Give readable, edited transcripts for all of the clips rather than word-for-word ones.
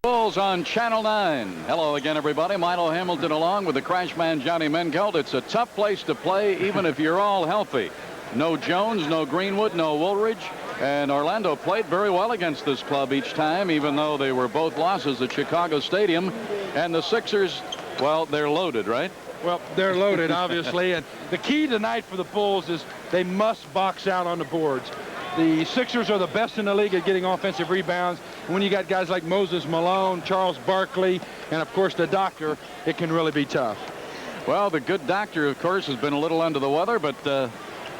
Bulls on Channel 9. Hello again, everybody. Milo Hamilton along with the crash man Johnny Mengelt. It's a tough place to play, even if you're all healthy. No Jones, no Greenwood, no Woolridge. And Orlando played very well against this club each time, even though they were both losses at Chicago Stadium. And the Sixers, well, they're loaded, right? Well, they're loaded, obviously. And the key tonight for the Bulls is they must box out on the boards. The Sixers are the best in the league at getting offensive rebounds. And when you got guys like Moses Malone, Charles Barkley, and, of course, the doctor, it can really be tough. Well, the good doctor, of course, has been a little under the weather, but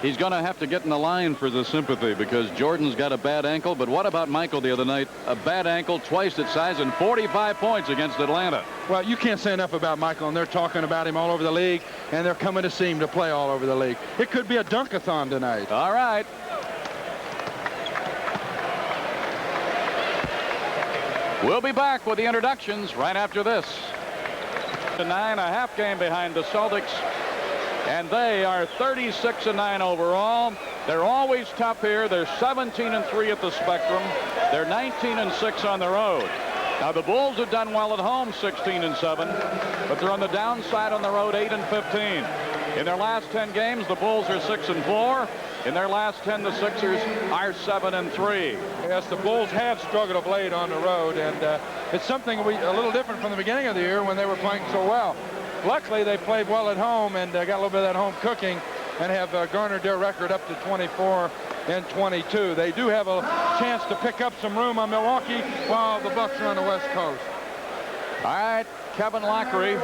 he's going to have to get in the line for the sympathy because Jordan's got a bad ankle. But what about Michael the other night? A bad ankle, twice its size, and 45 points against Atlanta. Well, you can't say enough about Michael, and they're talking about him all over the league, and they're coming to see him to play all over the league. It could be a dunk-a-thon tonight. All right. We'll be back with the introductions right after this. 9, a half game behind the Celtics, and they are 36-9 overall. They're always tough here. They're 17-3 at the Spectrum. They're 19-6 on the road. Now the Bulls have done well at home, 16-7, but they're on the downside on the road, 8-15. In their last 10 games, the Bulls are 6-4. In their last 10, the Sixers are 7-3. Yes, the Bulls have struggled of late on the road, and it's something a little different from the beginning of the year when they were playing so well. Luckily, they played well at home and got a little bit of that home cooking and have garnered their record up to 24-22. They do have a chance to pick up some room on Milwaukee while the Bucks are on the West Coast. All right, Kevin Lockery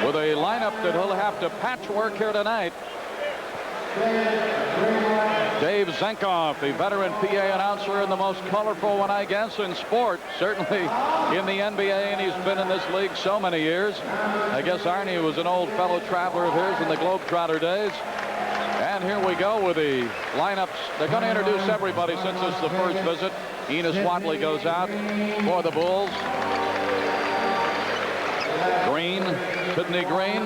with a lineup that he'll have to patchwork here tonight. Dave Zenkoff, the veteran PA announcer and the most colorful one, I guess, in sport, certainly in the NBA, and he's been in this league so many years. I guess Arnie was an old fellow traveler of his in the Globetrotter days. And here we go with the lineups. They're going to introduce everybody since it's the first visit. Enos Watley goes out for the Bulls. Green, Sidney Green,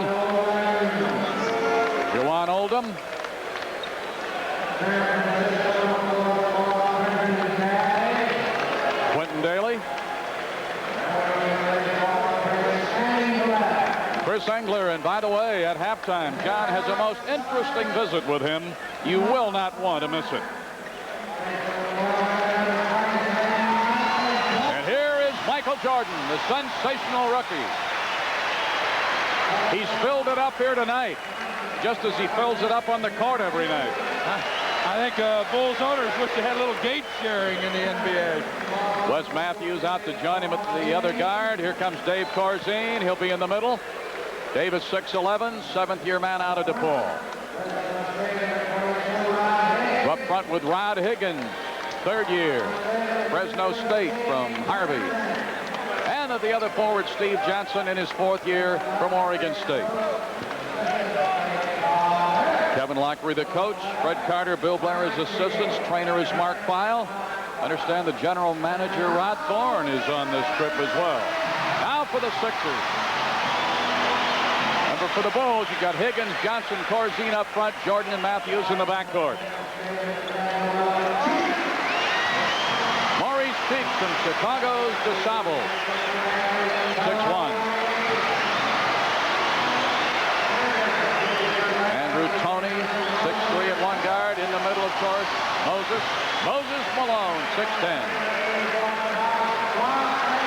Juwan Oldham, Quentin Daly, Chris Engler, and by the way, at halftime, John has a most interesting visit with him. You will not want to miss it. And here is Michael Jordan, the sensational rookie. He's filled it up here tonight, just as he fills it up on the court every night. I think Bulls owners wish they had a little gate sharing in the NBA. Wes Matthews out to join him at the other guard. Here comes Dave Corzine. He'll be in the middle. Dave is 6'11", seventh-year man out of DePaul. Up front with Rod Higgins, third year, Fresno State from Harvey. And at the other forward, Steve Johnson in his fourth year from Oregon State. Kevin Lockery, the coach. Fred Carter, Bill Blair as assistants. Trainer is Mark Feil. Understand the general manager, Rod Thorne, is on this trip as well. Now for the Sixers. Number for the Bulls, you've got Higgins, Johnson, Corzine up front, Jordan and Matthews in the backcourt. Maurice Cheeks from Chicago's DeSable, 6'1". Andrew Toney, 6'3" at one guard. In the middle, of course, Moses Malone, 6'10".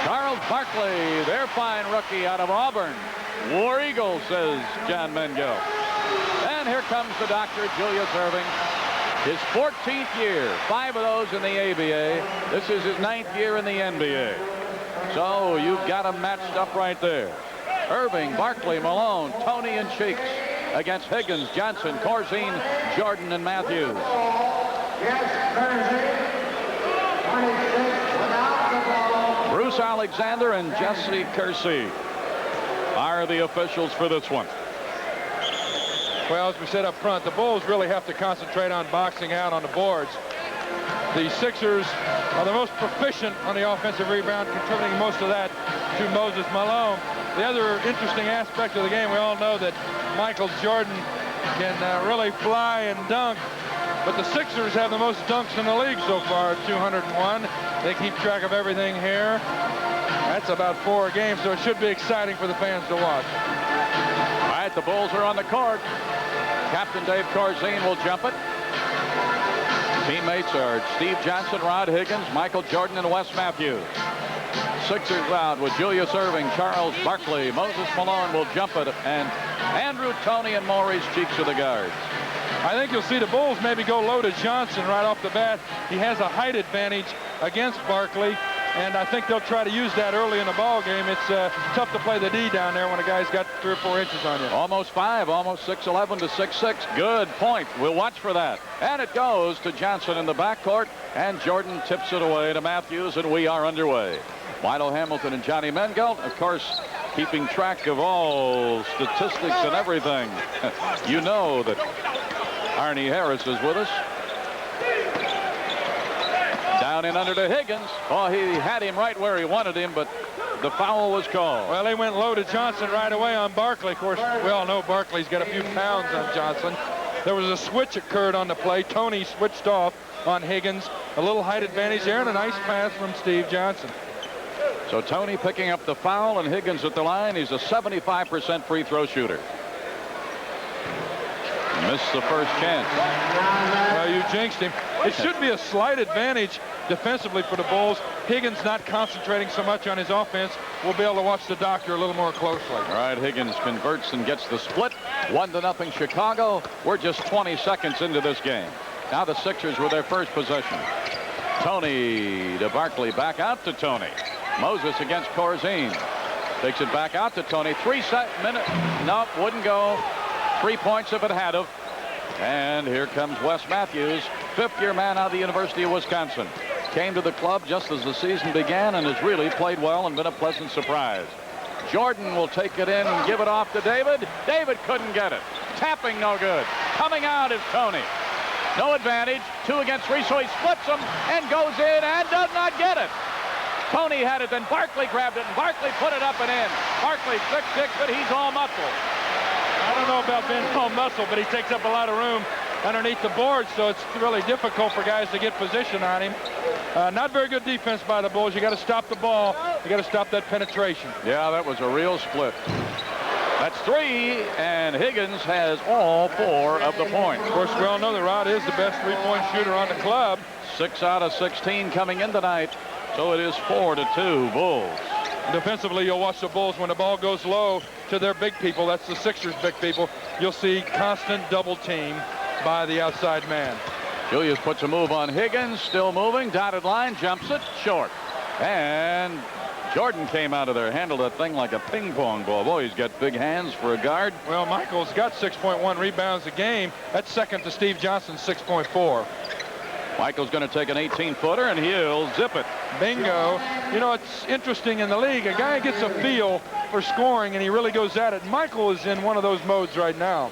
Charles Barkley, their fine rookie out of Auburn. War Eagle, says John Mengelt. And here comes the doctor, Julius Erving. His 14th year, 5 of those in the ABA. This is his 9th year in the NBA. So you've got them matched up right there. Irving, Barkley, Malone, Toney, and Cheeks against Higgins, Johnson, Corzine, Jordan, and Matthews. Bruce Alexander and Jesse Kersey are the officials for this one. Well, as we said up front, the Bulls really have to concentrate on boxing out on the boards. The Sixers are the most proficient on the offensive rebound, contributing most of that to Moses Malone. The other interesting aspect of the game, we all know that Michael Jordan can really fly and dunk. But the Sixers have the most dunks in the league so far, 201. They keep track of everything here. That's about 4 a game, so it should be exciting for the fans to watch. All right, the Bulls are on the court. Captain Dave Corzine will jump it. Teammates are Steve Johnson, Rod Higgins, Michael Jordan, and Wes Matthews. Sixers out with Julius Erving, Charles Barkley, Moses Malone will jump it, and Andrew Toney and Maurice Cheeks are the guards. I think you'll see the Bulls maybe go low to Johnson right off the bat. He has a height advantage against Barkley, and I think they'll try to use that early in the ball game. It's tough to play the D down there when a guy's got 3 or 4 inches on you. Almost 5, almost 6'11" to 6'6". Good point. We'll watch for that. And it goes to Johnson in the backcourt, and Jordan tips it away to Matthews, and we are underway. Milo Hamilton and Johnny Mengelt, of course, keeping track of all statistics and everything. You know that Arnie Harris is with us. Down in under to Higgins. Oh, he had him right where he wanted him, but the foul was called. Well, they went low to Johnson right away on Barkley. Of course, we all know Barkley's got a few pounds on Johnson. There was a switch occurred on the play. Toney switched off on Higgins. A little height advantage there, and a nice pass from Steve Johnson. So Toney picking up the foul, and Higgins at the line. He's a 75% free throw shooter. Missed the first chance. Well, you jinxed him. It should be a slight advantage defensively for the Bulls. Higgins not concentrating so much on his offense. We'll be able to watch the doctor a little more closely. All right, Higgins converts and gets the split. 1-0 Chicago. We're just 20 seconds into this game. Now the Sixers with their first possession. Toney to Barkley, back out to Toney. Moses against Corzine. Takes it back out to Toney. 3 minutes. Nope, wouldn't go. 3 points if it had of. And here comes Wes Matthews, 5th-year man out of the University of Wisconsin. Came to the club just as the season began and has really played well and been a pleasant surprise. Jordan will take it in and give it off to David. David couldn't get it. Tapping no good. Coming out is Toney. No advantage. 2 against 3, so he splits them and goes in and does not get it. Toney had it, then Barkley grabbed it, and Barkley put it up and in. Barkley 6'6", but he's all muscle. I don't know about being all muscle, but he takes up a lot of room underneath the board, so it's really difficult for guys to get position on him. Not very good defense by the Bulls. You got to stop the ball. You got to stop that penetration. Yeah, that was a real split. That's 3, and Higgins has all 4 of the points. Of course, we all know that Rod is the best 3-point shooter on the club. 6 out of 16 coming in tonight, so it is 4-2 Bulls. Defensively, you'll watch the Bulls when the ball goes low to their big people. That's the Sixers' big people. You'll see constant double team by the outside man. Julius puts a move on Higgins, still moving, dotted line, jumps it, short. And Jordan came out of there, handled that thing like a ping pong ball. Boy, he's got big hands for a guard. Well, Michael's got 6.1 rebounds a game. That's second to Steve Johnson's 6.4. Michael's going to take an 18-footer, and he'll zip it. Bingo. You know, it's interesting in the league. A guy gets a feel for scoring, and he really goes at it. Michael is in one of those modes right now.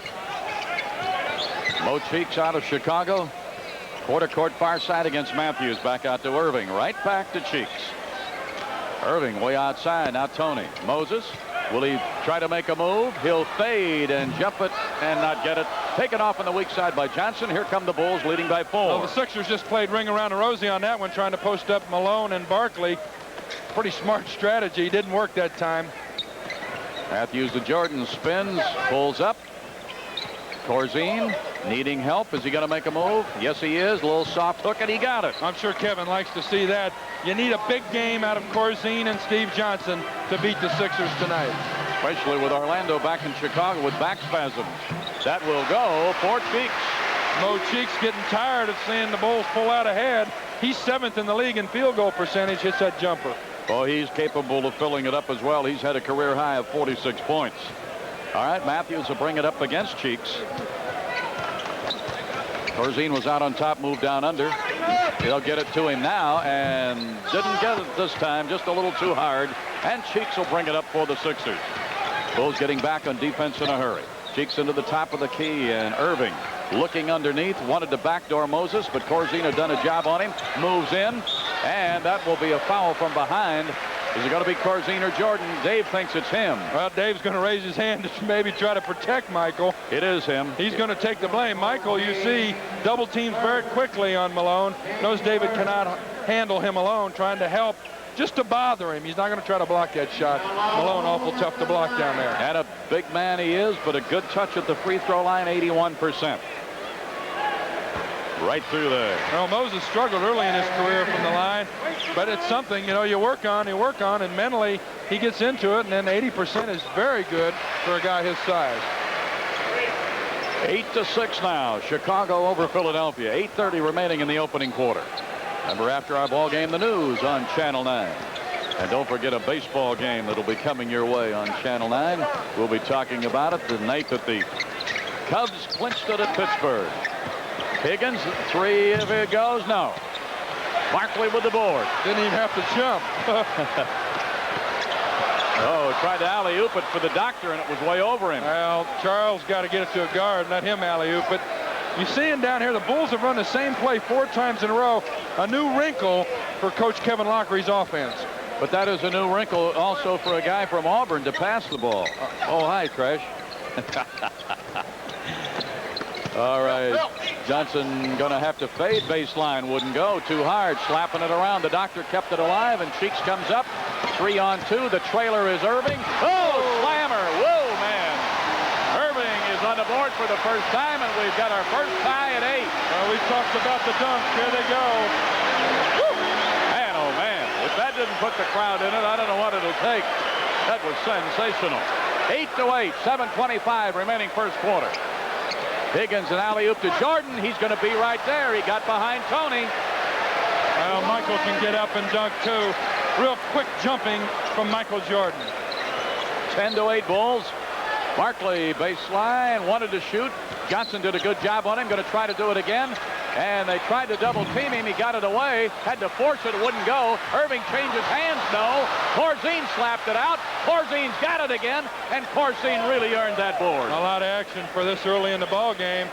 Mo Cheeks out of Chicago. Quarter court far side against Matthews. Back out to Erving. Right back to Cheeks. Erving way outside. Now Toney. Moses. Will he try to make a move? He'll fade and jump it and not get it. Taken off on the weak side by Johnson. Here come the Bulls leading by 4. Well, the Sixers just played ring around the rosy on that one, trying to post up Malone and Barkley. Pretty smart strategy. Didn't work that time. Matthews to Jordan. Spins. Pulls up. Corzine needing help. Is he going to make a move? Yes, he is. A little soft hook, and he got it. I'm sure Kevin likes to see that. You need a big game out of Corzine and Steve Johnson to beat the Sixers tonight. Especially with Orlando back in Chicago with back spasms. That will go for Cheeks. Mo Cheeks getting tired of seeing the Bulls pull out ahead. He's 7th in the league in field goal percentage. Hits that jumper. Oh, he's capable of filling it up as well. He's had a career high of 46 points. All right, Matthews will bring it up against Cheeks. Corzine was out on top, moved down under. They'll get it to him now, and didn't get it this time, just a little too hard. And Cheeks will bring it up for the Sixers. Bulls getting back on defense in a hurry. Cheeks into the top of the key, and Erving looking underneath, wanted to backdoor Moses, but Corzine had done a job on him. Moves in, and that will be a foul from behind. Is it going to be Corzine or Jordan? Dave thinks it's him. Well, Dave's going to raise his hand to maybe try to protect Michael. It is him. He's going to take the blame. Michael, you see, double teams very quickly on Malone. Knows David cannot handle him alone, trying to help just to bother him. He's not going to try to block that shot. Malone awful tough to block down there. And a big man he is, but a good touch at the free throw line, 81%. Right through there. Well, Moses struggled early in his career from the line, but it's something, you know, you work on, and mentally he gets into it, and then 80% is very good for a guy his size. 8-6 now. Chicago over Philadelphia. 8:30 remaining in the opening quarter. Remember, after our ball game, the news on Channel 9. And don't forget a baseball game that'll be coming your way on Channel 9. We'll be talking about it the night that the Cubs clinched it at Pittsburgh. Higgins, 3 if it goes, no. Barkley with the board. Didn't even have to jump. Oh, tried to alley-oop it for the doctor, and it was way over him. Well, Charles got to get it to a guard, let him alley-oop it. You see him down here, the Bulls have run the same play 4 times in a row. A new wrinkle for Coach Kevin Lockery's offense. But that is a new wrinkle also for a guy from Auburn to pass the ball. Oh, hi, Trash. All right, Johnson going to have to fade. Baseline wouldn't go. Too hard. Slapping it around. The doctor kept it alive, and Cheeks comes up. 3-on-2. The trailer is Irving. Oh, slammer. Whoa, man. Irving is on the board for the first time, and we've got our first tie at 8. Well, we talked about the dunk. Here they go. Woo. Man, oh, man. If that didn't put the crowd in it, I don't know what it'll take. That was sensational. 8-8. 7:25 remaining first quarter. Higgins an alley-oop to Jordan. He's going to be right there. He got behind Tony. Well, Michael can get up and dunk too. Real quick jumping from Michael Jordan. 10-8 Bulls. Barkley baseline, wanted to shoot. Johnson did a good job on him. Going to try to do it again. And they tried to double team him. He got it away. Had to force it. It wouldn't go. Irving changes hands. No. Corzine slapped it out. Corzine's got it again. And Corzine really earned that board. A lot of action for this early in the ball game.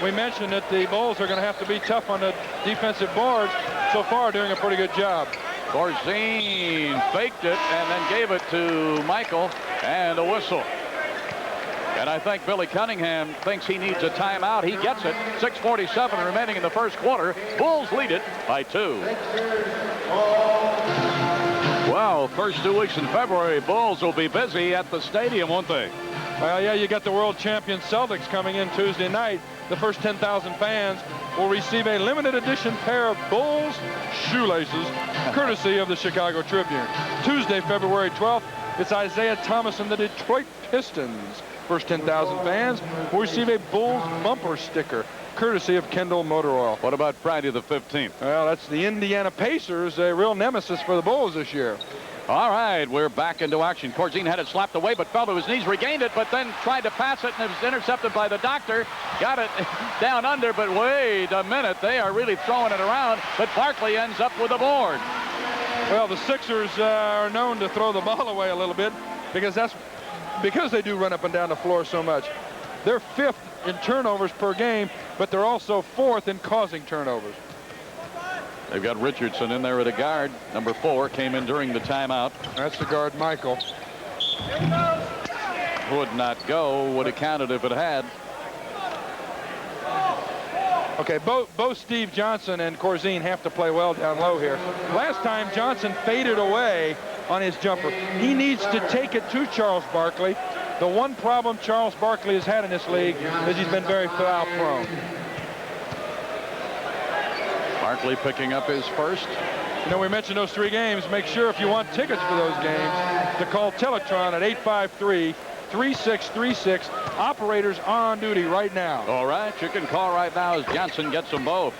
We mentioned that the Bulls are going to have to be tough on the defensive boards. So far, doing a pretty good job. Corzine faked it and then gave it to Michael. And a whistle. And I think Billy Cunningham thinks he needs a timeout. He gets it. 6:47 remaining in the first quarter. Bulls lead it by 2. Well, first 2 weeks in February, Bulls will be busy at the stadium, won't they? Well, yeah, you got the world champion Celtics coming in Tuesday night. The first 10,000 fans will receive a limited edition pair of Bulls shoelaces, courtesy of the Chicago Tribune. Tuesday, February 12th, it's Isaiah Thomas and the Detroit Pistons. First 10,000 fans will receive a Bulls bumper sticker, courtesy of Kendall Motor Oil. What about Friday the 15th? Well, that's the Indiana Pacers, a real nemesis for the Bulls this year. All right, we're back into action. Corzine had it slapped away, but fell to his knees, regained it, but then tried to pass it, and it was intercepted by the doctor. Got it down under, but wait a minute. They are really throwing it around, but Barkley ends up with a board. Well, the Sixers are known to throw the ball away a little bit because they do run up and down the floor so much. They're 5th in turnovers per game, but they're also 4th in causing turnovers. They've got Richardson in there at a guard. Number 4 came in during the timeout. That's the guard, Michael. Would not go. Would have counted if it had. Okay, both Steve Johnson and Corzine have to play well down low here. Last time, Johnson faded away on his jumper. He needs to take it to Charles Barkley. The one problem Charles Barkley has had in this league is he's been very foul prone. Barkley picking up his first. You know, we mentioned those 3 games. Make sure if you want tickets for those games to call Teletron at 853-3636. Operators on duty right now. All right, you can call right now as Johnson gets them both.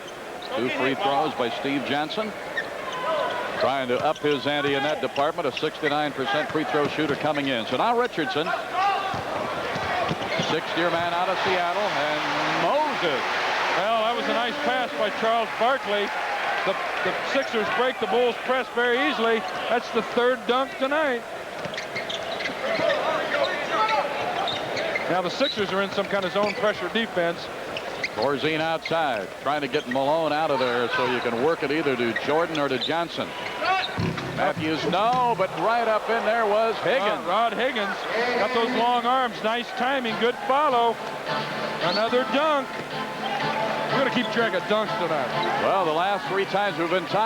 2 free throws by Steve Johnson. Trying to up his ante in that department. A 69% free throw shooter coming in. So now Richardson, 6th-year man out of Seattle, and Moses. Well, that was a nice pass by Charles Barkley. The Sixers break the Bulls' press very easily. That's the 3rd dunk tonight. Now the Sixers are in some kind of zone pressure defense. Corzine outside, trying to get Malone out of there so you can work it either to Jordan or to Johnson. Matthews, no, but right up in there was Higgins. Rod Higgins got those long arms. Nice timing. Good follow. Another dunk. We're going to keep track of dunks tonight. Well, the last 3 times we've been tied.